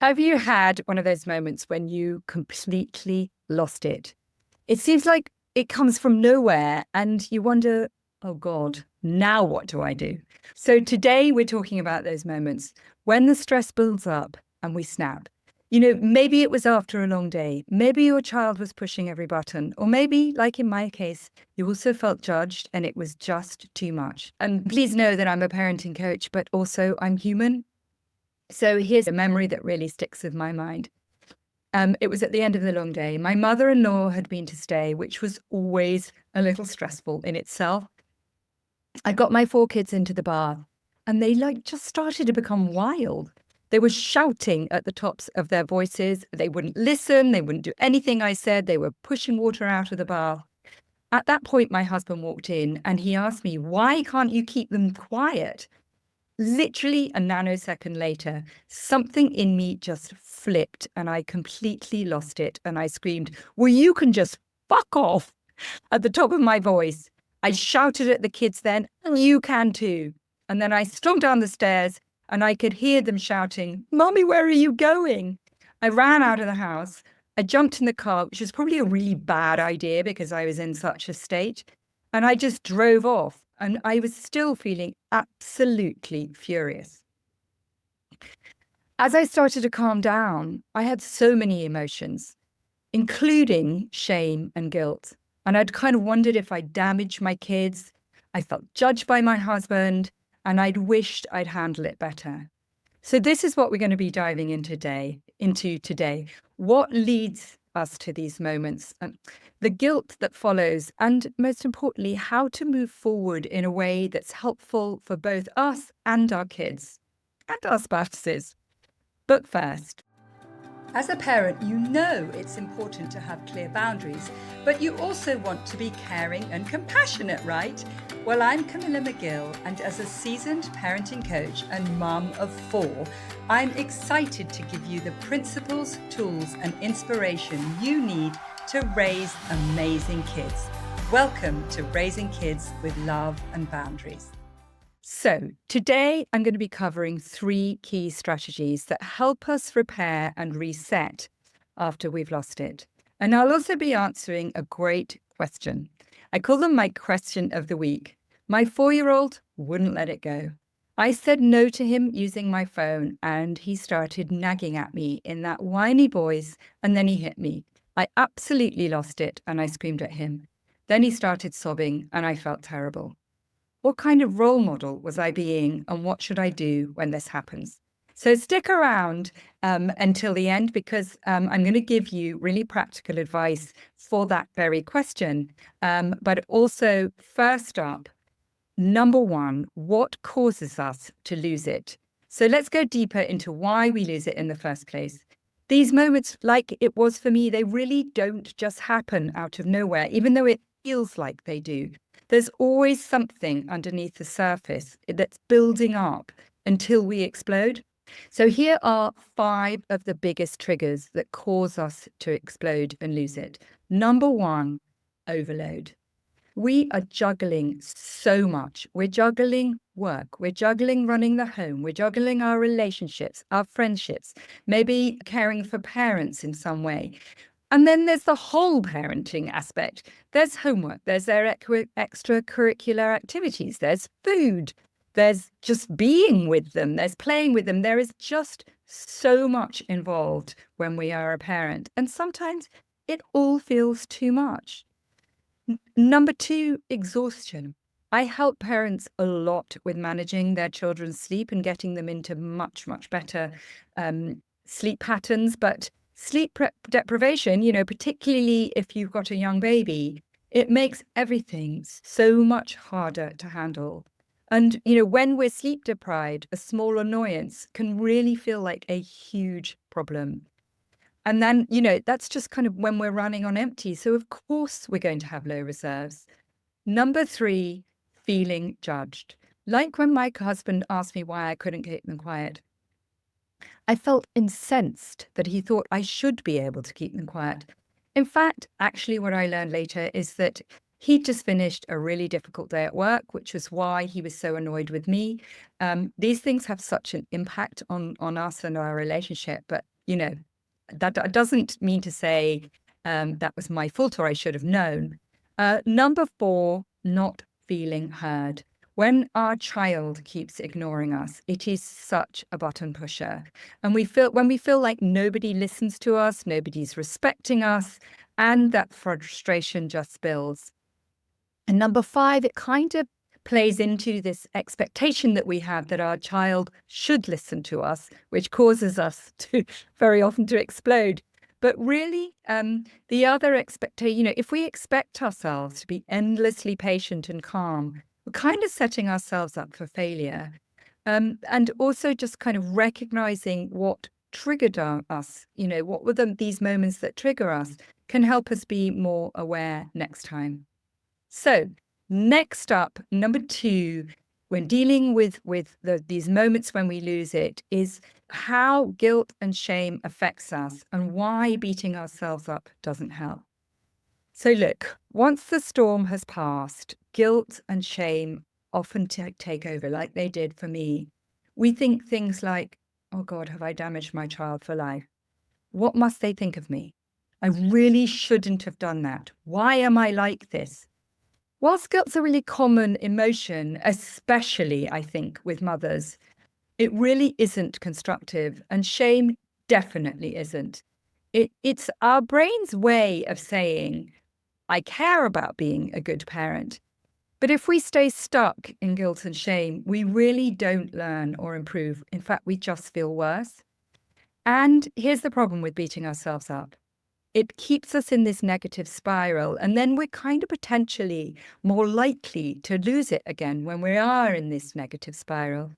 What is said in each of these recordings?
Have you had one of those moments when you completely lost it? It seems like it comes from nowhere and you wonder, oh God, now what do I do? So today we're talking about those moments when the stress builds up and we snap. Maybe it was after a long day. Maybe your child was pushing every button. Or maybe, like in my case, you also felt judged and it was just too much. And please know that I'm a parenting coach, but also I'm human. So here's a memory that really sticks with my mind. It was at the end of the long day. My mother-in-law had been to stay, which was always a little stressful in itself. I got my 4 kids into the bath and they just started to become wild. They were shouting at the tops of their voices. They wouldn't listen. They wouldn't do anything I said. They were pushing water out of the bath. At that point, my husband walked in and he asked me, why can't you keep them quiet? Literally a nanosecond later, something in me just flipped and I completely lost it. And I screamed, well, you can just fuck off at the top of my voice. I shouted at the kids then, and you can too. And then I stomped down the stairs and I could hear them shouting, Mommy, where are you going? I ran out of the house. I jumped in the car, which was probably a really bad idea because I was in such a state. And I just drove off. And I was still feeling absolutely furious. As I started to calm down, I had so many emotions, including shame and guilt. And I'd kind of wondered if I'd damaged my kids. I felt judged by my husband, and I'd wished I'd handled it better. So this is what we're going to be diving into today. What leads us to these moments, the guilt that follows, and most importantly, how to move forward in a way that's helpful for both us and our kids and our spouses. But first, as a parent, you know it's important to have clear boundaries, but you also want to be caring and compassionate, right? Well, I'm Camilla McGill, and as a seasoned parenting coach and mum of 4, I'm excited to give you the principles, tools, and inspiration you need to raise amazing kids. Welcome to Raising Kids with Love and Boundaries. So today I'm going to be covering 3 key strategies that help us repair and reset after we've lost it. And I'll also be answering a great question. I call them my question of the week. My 4-year-old wouldn't let it go. I said no to him using my phone and he started nagging at me in that whiny voice and then he hit me. I absolutely lost it and I screamed at him. Then he started sobbing and I felt terrible. What kind of role model was I being and what should I do when this happens? So stick around until the end because I'm going to give you really practical advice for that very question. But also, first up, number 1, what causes us to lose it? So let's go deeper into why we lose it in the first place. These moments, like it was for me, they really don't just happen out of nowhere, even though it feels like they do. There's always something underneath the surface that's building up until we explode. So here are 5 of the biggest triggers that cause us to explode and lose it. Number 1, overload. We are juggling so much. We're juggling work. We're juggling running the home. We're juggling our relationships, our friendships, maybe caring for parents in some way. And then there's the whole parenting aspect. There's homework, there's their extracurricular activities, there's food, there's just being with them, there's playing with them. There is just so much involved when we are a parent. And sometimes it all feels too much. Number 2, exhaustion. I help parents a lot with managing their children's sleep and getting them into much, much better sleep patterns. But sleep deprivation, particularly if you've got a young baby, it makes everything so much harder to handle. And, when we're sleep deprived, a small annoyance can really feel like a huge problem. And then, that's just kind of when we're running on empty. So, of course, we're going to have low reserves. Number 3, feeling judged. Like when my husband asked me why I couldn't keep them quiet. I felt incensed that he thought I should be able to keep them quiet. In fact, actually, what I learned later is that he'd just finished a really difficult day at work, which was why he was so annoyed with me. These things have such an impact on us and our relationship, but That doesn't mean to say that was my fault or I should have known. Number 4, not feeling heard. When our child keeps ignoring us, it is such a button pusher. And when we feel like nobody listens to us, nobody's respecting us, and that frustration just builds. And number 5, it kind of plays into this expectation that we have that our child should listen to us, which causes us to very often to explode. But really, the other expectation, if we expect ourselves to be endlessly patient and calm, we're kind of setting ourselves up for failure. And also just kind of recognizing what triggered us, what were these moments that trigger us, can help us be more aware next time. So next up, number 2, when dealing with these moments when we lose it, is how guilt and shame affects us and why beating ourselves up doesn't help. So look, once the storm has passed, guilt and shame often take over, like they did for me. We think things like, oh God, have I damaged my child for life? What must they think of me? I really shouldn't have done that. Why am I like this? Whilst guilt's a really common emotion, especially, I think, with mothers, it really isn't constructive, and shame definitely isn't. It's our brain's way of saying, I care about being a good parent. But if we stay stuck in guilt and shame, we really don't learn or improve. In fact, we just feel worse. And here's the problem with beating ourselves up. It keeps us in this negative spiral, and then we're kind of potentially more likely to lose it again when we are in this negative spiral.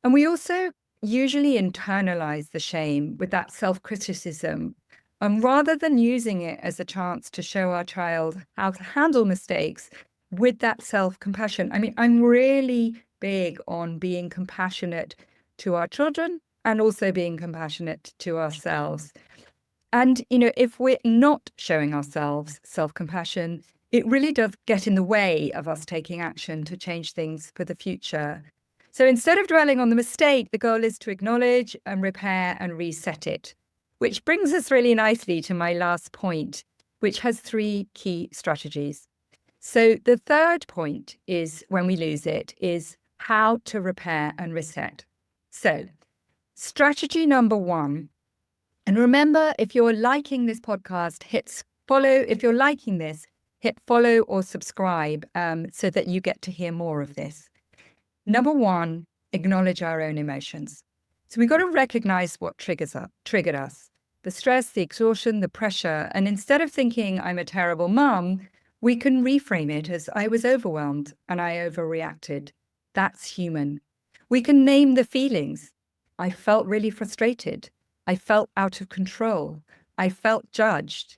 And we also usually internalize the shame with that self-criticism, rather than using it as a chance to show our child how to handle mistakes with that self-compassion. I mean, I'm really big on being compassionate to our children and also being compassionate to ourselves. And, if we're not showing ourselves self-compassion, it really does get in the way of us taking action to change things for the future. So instead of dwelling on the mistake, the goal is to acknowledge and repair and reset it, which brings us really nicely to my last point, which has 3 key strategies. So the third point is, when we lose it, is how to repair and reset. So strategy number 1. And remember, if you're liking this podcast, hit follow. If you're liking this, hit follow or subscribe so that you get to hear more of this. Number 1, acknowledge our own emotions. So we've got to recognize what triggered us, the stress, the exhaustion, the pressure. And instead of thinking I'm a terrible mum, we can reframe it as I was overwhelmed and I overreacted. That's human. We can name the feelings. I felt really frustrated. I felt out of control. I felt judged.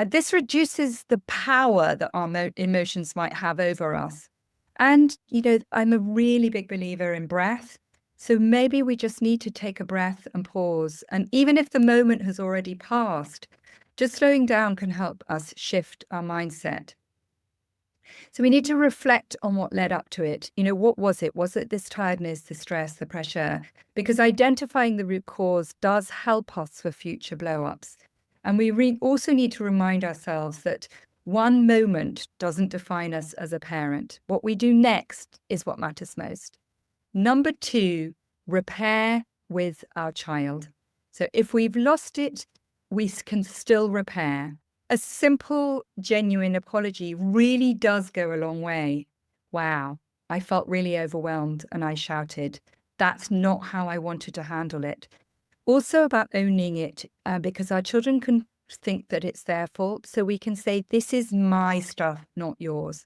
This reduces the power that our emotions might have over us. And, I'm a really big believer in breath. So maybe we just need to take a breath and pause. And even if the moment has already passed, just slowing down can help us shift our mindset. So we need to reflect on what led up to it. What was it? Was it this tiredness, the stress, the pressure? Because identifying the root cause does help us for future blow-ups. And we also need to remind ourselves that one moment doesn't define us as a parent. What we do next is what matters most. Number 2, repair with our child. So if we've lost it, we can still repair. A simple, genuine apology really does go a long way. Wow, I felt really overwhelmed and I shouted. That's not how I wanted to handle it. Also about owning it, because our children can think that it's their fault. So we can say, this is my stuff, not yours.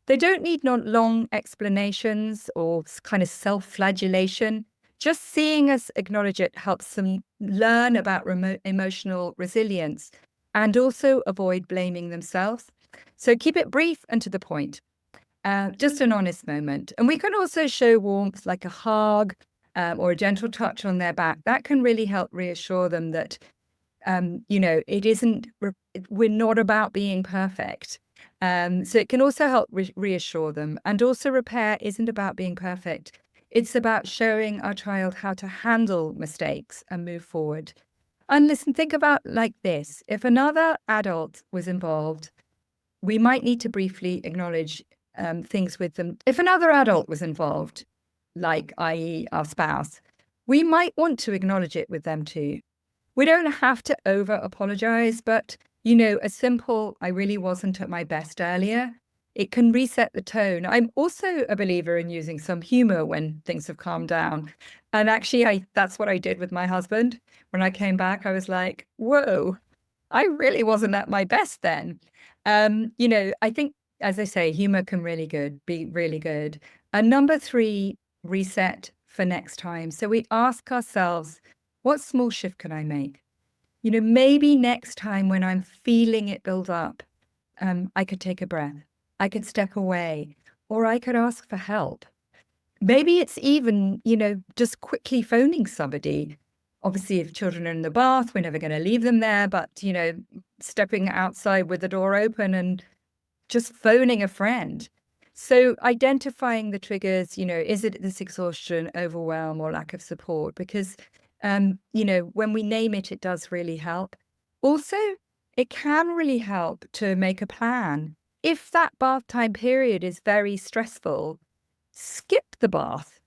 They don't need long explanations or kind of self-flagellation. Just seeing us acknowledge it helps them learn about emotional resilience and also avoid blaming themselves. So keep it brief and to the point. Just an honest moment. And we can also show warmth, like a hug or a gentle touch on their back. That can really help reassure them that, it isn't, we're not about being perfect. So it can also help reassure them. And also, repair isn't about being perfect. It's about showing our child how to handle mistakes and move forward. And listen, think about like this. If another adult was involved, we might need to briefly acknowledge things with them. If another adult was involved, like i.e. our spouse, we might want to acknowledge it with them too. We don't have to over apologize, but a simple, I really wasn't at my best earlier, it can reset the tone. I'm also a believer in using some humor when things have calmed down. And actually, that's what I did with my husband. When I came back, I was like, whoa, I really wasn't at my best then. I think, as I say, humor can be really good. And number three, reset for next time. So we ask ourselves, what small shift can I make? Maybe next time when I'm feeling it build up, I could take a breath. I could step away, or I could ask for help. Maybe it's even, just quickly phoning somebody. Obviously, if children are in the bath, we're never going to leave them there, but, stepping outside with the door open and just phoning a friend. So identifying the triggers, is it this exhaustion, overwhelm, or lack of support? Because, when we name it, it does really help. Also, it can really help to make a plan. If that bath time period is very stressful, skip the bath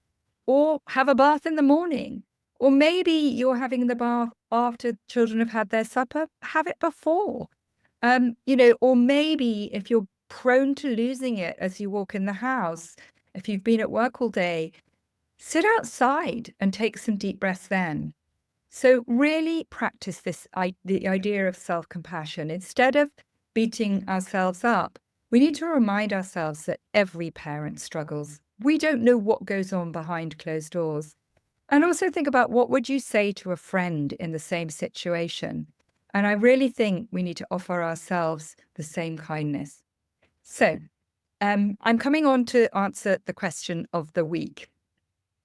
or have a bath in the morning. Or maybe you're having the bath after children have had their supper, have it before. Or maybe if you're prone to losing it as you walk in the house, if you've been at work all day, sit outside and take some deep breaths then. So really practice the idea of self-compassion. Instead of beating ourselves up, we need to remind ourselves that every parent struggles. We don't know what goes on behind closed doors. And also think about, what would you say to a friend in the same situation? And I really think we need to offer ourselves the same kindness. So I'm coming on to answer the question of the week.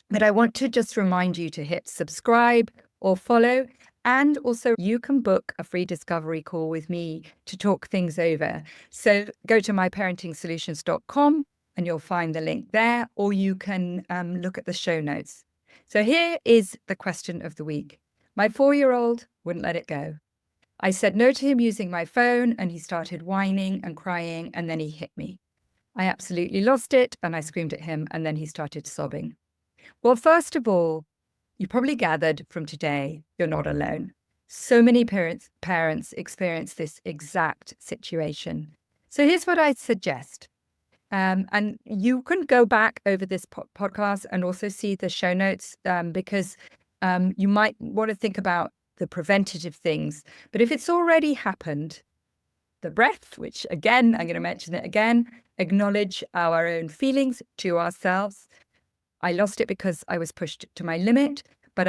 But I want to just remind you to hit subscribe or follow. And also, you can book a free discovery call with me to talk things over. So go to myparentingsolutions.com and you'll find the link there, or you can look at the show notes. So here is the question of the week. My 4-year-old wouldn't let it go. I said no to him using my phone, and he started whining and crying, and then he hit me. I absolutely lost it, and I screamed at him, and then he started sobbing. Well, first of all, you probably gathered from today, you're not alone. So many parents experience this exact situation. So here's what I'd suggest. And you can go back over this podcast and also see the show notes because you might want to think about the preventative things. But if it's already happened, the breath, which again, I'm going to mention it again, acknowledge our own feelings to ourselves. I lost it because I was pushed to my limit, but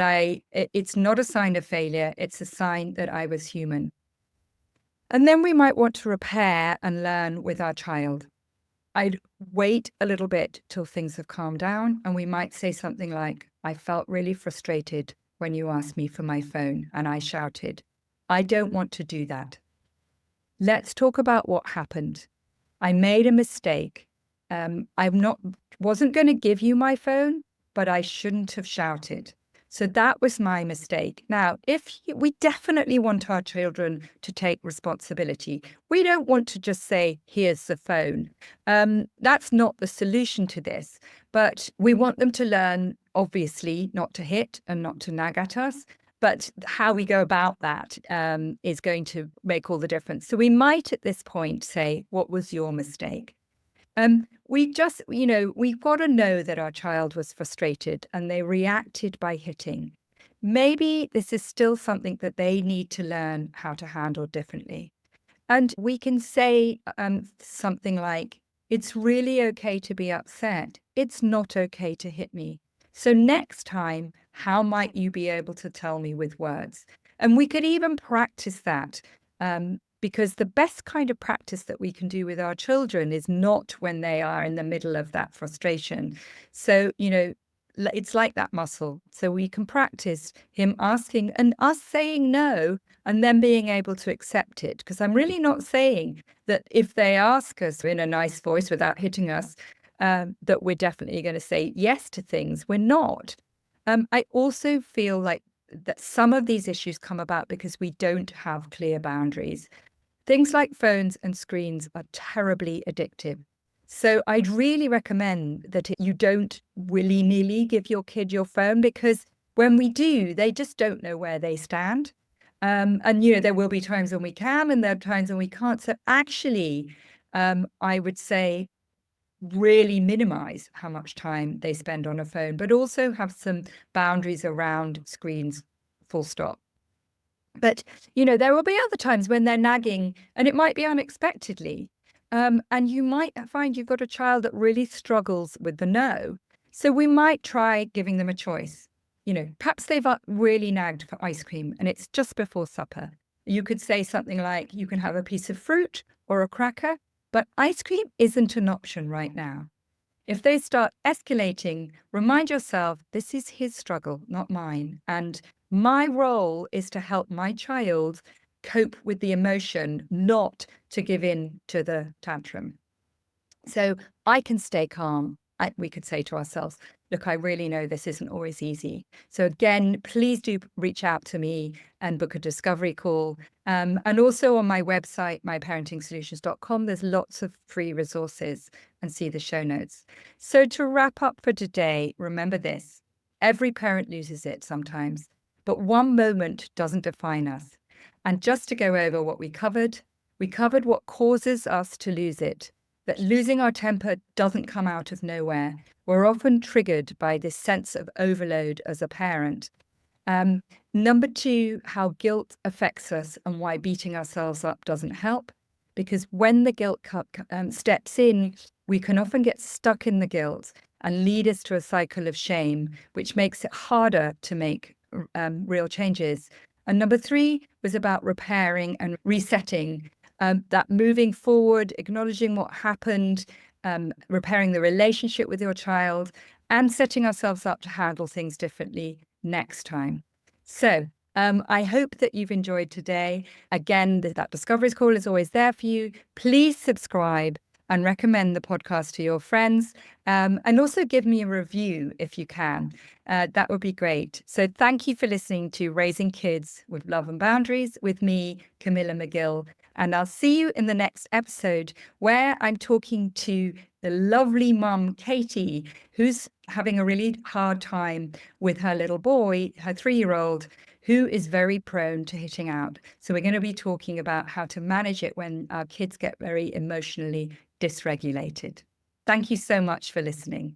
it's not a sign of failure. It's a sign that I was human. And then we might want to repair and learn with our child. I'd wait a little bit till things have calmed down, and we might say something like, I felt really frustrated when you asked me for my phone and I shouted. I don't want to do that. Let's talk about what happened. I made a mistake. Wasn't going to give you my phone, but I shouldn't have shouted. So that was my mistake. Now, we definitely want our children to take responsibility. We don't want to just say, here's the phone. That's not the solution to this, but we want them to learn, obviously, not to hit and not to nag at us. But how we go about that is going to make all the difference. So we might at this point say, what was your mistake? We've got to know that our child was frustrated and they reacted by hitting. Maybe this is still something that they need to learn how to handle differently. And we can say something like, it's really okay to be upset. It's not okay to hit me. So next time, how might you be able to tell me with words? And we could even practice that. Because the best kind of practice that we can do with our children is not when they are in the middle of that frustration. So, it's like that muscle. So we can practice him asking and us saying no and then being able to accept it. Because I'm really not saying that if they ask us in a nice voice without hitting us, that we're definitely going to say yes to things. We're not. I also feel like that some of these issues come about because we don't have clear boundaries. Things like phones and screens are terribly addictive. So I'd really recommend that you don't willy-nilly give your kid your phone, because when we do, they just don't know where they stand. And, there will be times when we can, and there are times when we can't. So actually, I would say really minimize how much time they spend on a phone, but also have some boundaries around screens, full stop. But, there will be other times when they're nagging, and it might be unexpectedly. And you might find you've got a child that really struggles with the no. So we might try giving them a choice. Perhaps they've really nagged for ice cream and it's just before supper. You could say something like, you can have a piece of fruit or a cracker, but ice cream isn't an option right now. If they start escalating, remind yourself, this is his struggle, not mine. And my role is to help my child cope with the emotion, not to give in to the tantrum. So I can stay calm. We could say to ourselves, look, I really know this isn't always easy. So again, please do reach out to me and book a discovery call. And also on my website, myparentingsolutions.com, there's lots of free resources, and see the show notes. So to wrap up for today, remember this: every parent loses it sometimes, but one moment doesn't define us. And just to go over what we covered what causes us to lose it, that losing our temper doesn't come out of nowhere. We're often triggered by this sense of overload as a parent. Number two, how guilt affects us and why beating ourselves up doesn't help. Because when the guilt steps in, we can often get stuck in the guilt and lead us to a cycle of shame, which makes it harder to make real changes. And number three was about repairing and resetting, that moving forward, acknowledging what happened, repairing the relationship with your child, and setting ourselves up to handle things differently next time. So I hope that you've enjoyed today. Again, that Discoveries Call is always there for you. Please subscribe and recommend the podcast to your friends. And also give me a review if you can. That would be great. So thank you for listening to Raising Kids with Love and Boundaries with me, Camilla McGill. And I'll see you in the next episode, where I'm talking to the lovely mum, Katie, who's having a really hard time with her little boy, her 3-year-old, who is very prone to hitting out. So we're going to be talking about how to manage it when our kids get very emotionally dysregulated. Thank you so much for listening.